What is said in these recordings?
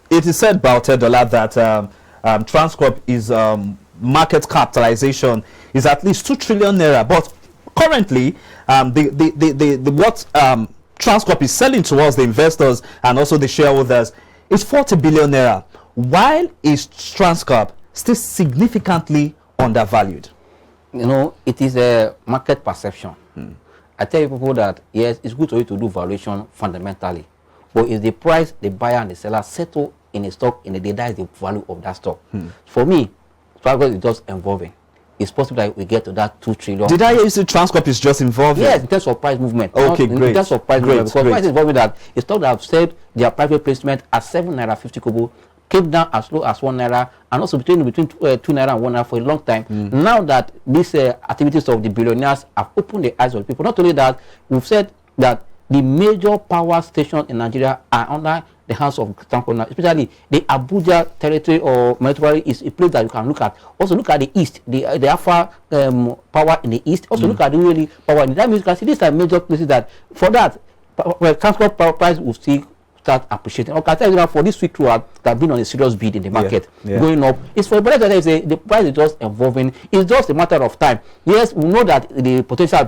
it is said by Otedola that Transcorp is market capitalization is at least 2 trillion naira, but currently the what Transcorp is selling towards the investors and also the shareholders is 40 billion naira. While is Transcorp still significantly undervalued? It is a market perception. I tell you people that yes, it's good for you to do valuation fundamentally, but is the price the buyer and the seller settle in a stock in a day, that is the value of that stock. For me, Transcorp is just evolving. It's possible that we get to that 2 trillion. Did I hear you say Transcorp is just evolving? Yes, in terms of price movement. Okay, great. In terms of price movement, because price is involving that. It's stock that have said their private placement at 7 naira 50 kobo came down as low as 1 naira, and also between 2 naira and 1 naira for a long time. Now that these activities of the billionaires have opened the eyes of people, not only that, we've said that the major power stations in Nigeria are under the hands of Transcorp now, especially the Abuja territory or territory is a place that you can look at. Also look at the east, the Alpha power in the east. Also look at the really power in the, that means you can see these are major places that for that Transcorp power price will still start appreciating. Okay, I tell you now, for this week throughout, that have been on a serious bid in the market, going up. It's for the better say the price is just evolving. It's just a matter of time. Yes, we know that the potential have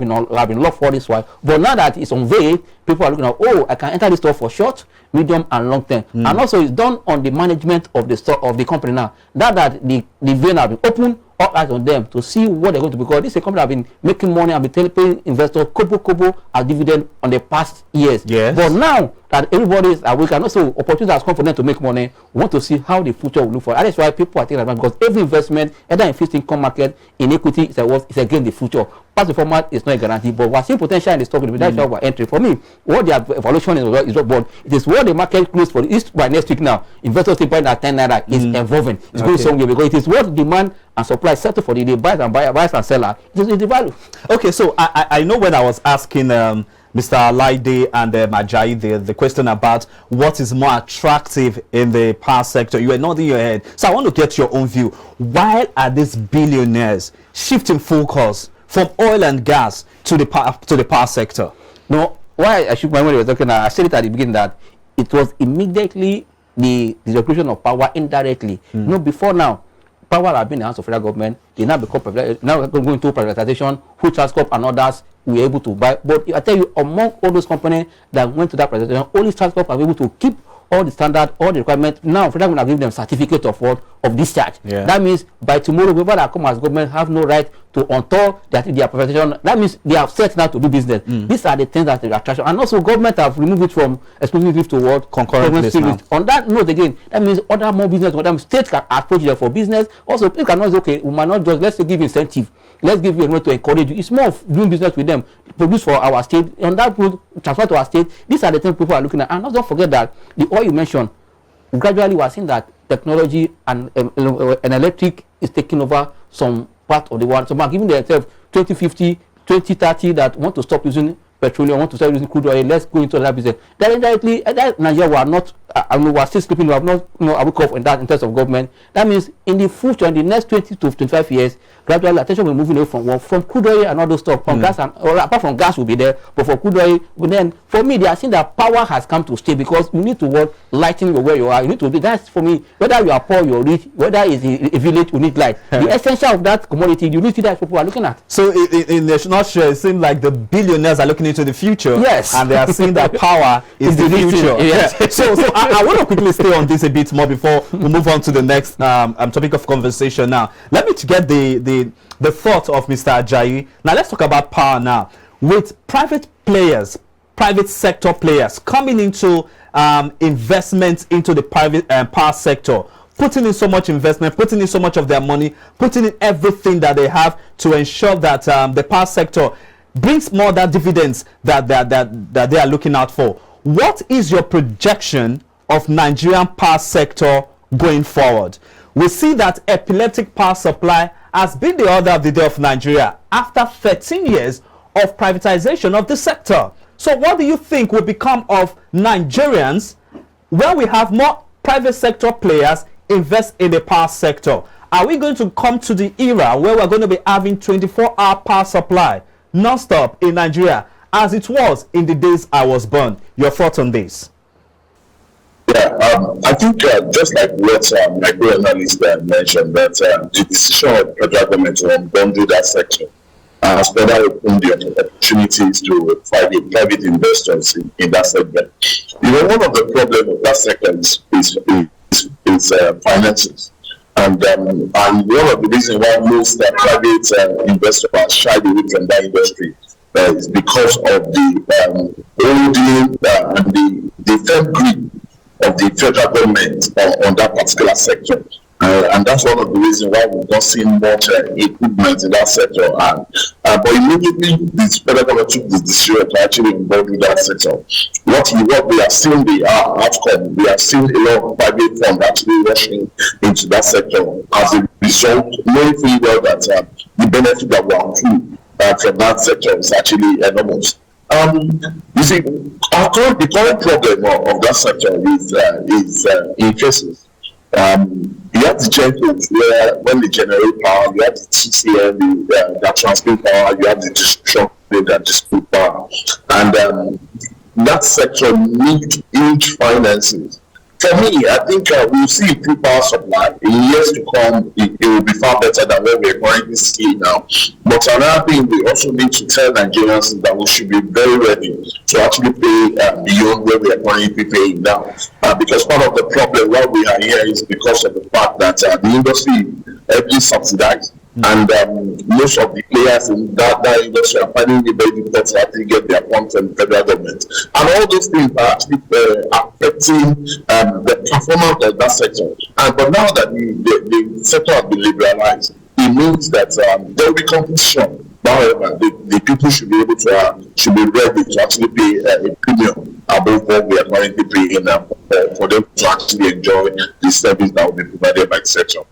been locked for this while, but now that it's unveiled, people are looking at, oh, I can enter this store for short, medium, and long term. And also, it's done on the management of the stock of the company now. That the vein have been open. All eyes on them to see what they're going to be, because this is a company that have been making money and been paying investors kobo as dividend on the past years. Yes. But now that everybody is awake and also opportunities has come for them to make money, we want to see how the future will look for. And that's why people are taking advantage, because every investment, either in fixed income market, in equity, is again the future. Past performance is not a guarantee, but we're seeing potential in the stock. That's why we're entering. For me, what the evaluation is but it is what the market close for is by next week now. Investors think buying at 10 naira is evolving. It's going somewhere, because it is what demand and supply settle for the buyers and sellers. It is the value. Okay, so I know when I was asking Mr. Alaide and Ajayi the question about what is more attractive in the power sector, you were nodding your head. So I want to get your own view. Why are these billionaires shifting focus from oil and gas to the power sector? No, why I shook my mind when we were talking, I said it at the beginning that it was immediately the distribution of power indirectly. Before now, power have been in the hands of federal government. They now become now going to privatization, which Transcorp and others were able to buy. But I tell you, among all those companies that went to that privatization, only Transcorp are able to keep all the standard, all the requirements. Now federal government are giving them certificate of what? Of discharge. That means by tomorrow, whoever that come as government have no right to untol their privatization. That means they have set now to do business. These are the things that are attraction. And also government have removed it from exclusive list to what? Concurrent list. On that note again, that means other more business, other states can approach them for business. Also people cannot say, okay, we might not just, let's give incentive. Let's give you a way to encourage you. It's more of doing business with them, produce for our state, and that will transfer to our state. These are the things people are looking at. And don't forget that the oil you mentioned, gradually we are seeing that technology and electric is taking over some part of the world. So we are giving themselves 2050, 2030 that want to stop using petroleum, want to start using crude oil. Let's go into that business. Then indirectly, Nigeria we are not, we are still sleeping. We have not, awake off in that in terms of government. That means in the future, in the next 20 to 25 years, gradually attention will be moving away from crude oil and all those stuff. From gas and apart from gas will be there, but for crude oil, but then for me, they are saying that power has come to stay, because you need to work lighting where you are. You need to be. That's for me. Whether you are poor, you are rich. Whether it's a village, you need light. The essential of that commodity, you need to see that people are looking at. So in the nutshell, it seems like the billionaires are looking into the future. Yes, and they are saying that power is the future. Yes. So I want to quickly stay on this a bit more before we move on to the next topic of conversation. Now, let me get the thought of Mr. Ajayi. Now, let's talk about power now. With private players, private sector players coming into investments into the private power sector, putting in so much investment, putting in so much of their money, putting in everything that they have to ensure that the power sector brings more that dividends that they are looking out for. What is your projection of Nigerian power sector going forward? We see that epileptic power supply has been the order of the day of Nigeria after 13 years of privatization of the sector. So what do you think will become of Nigerians when we have more private sector players invest in the power sector? Are we going to come to the era where we're going to be having 24-hour power supply non-stop in Nigeria, as it was in the days I was born? Your thoughts on this? Yeah, I think just like what my co-analyst mentioned, that the decision of the federal government to unbundle that sector has further opened the opportunities to private investors in that segment. You know, one of the problems of that sector is finances. And one of the reasons why most private investors are shied away from that industry is because of the holding and the firm grip of the federal government on that particular sector. And that's one of the reasons why we've not seen much improvement in that sector. But immediately the federal government took the decision to actually involve in that sector. What we have seen the outcome, we have seen a lot of private funds actually rushing into that sector. As a result, knowing fully well that the benefit that we are through from that sector is actually enormous. You see, the current problem of that sector is in cases. You have the GenCos where when they generate power, you have the TCM that transmit power, you have the distribution that distribute power. And that sector needs huge finances. For me, I think we'll see improved power supply. In years to come, it will be far better than what we're currently seeing now. But another thing we also need to tell Nigerians is that we should be very ready to actually pay beyond where we are currently paying now. Because part of the problem why we are here is because of the fact that the industry heavily subsidized. And most of the players in that industry are finding it very difficult to actually get their funds from the federal government. And all those things are actually affecting the performance of that sector. But now that the sector has been liberalized, it means that there will be competition. However, the people should be able to should be ready to actually pay a premium above what we are currently paying for them to actually enjoy the service that will be provided by the sector.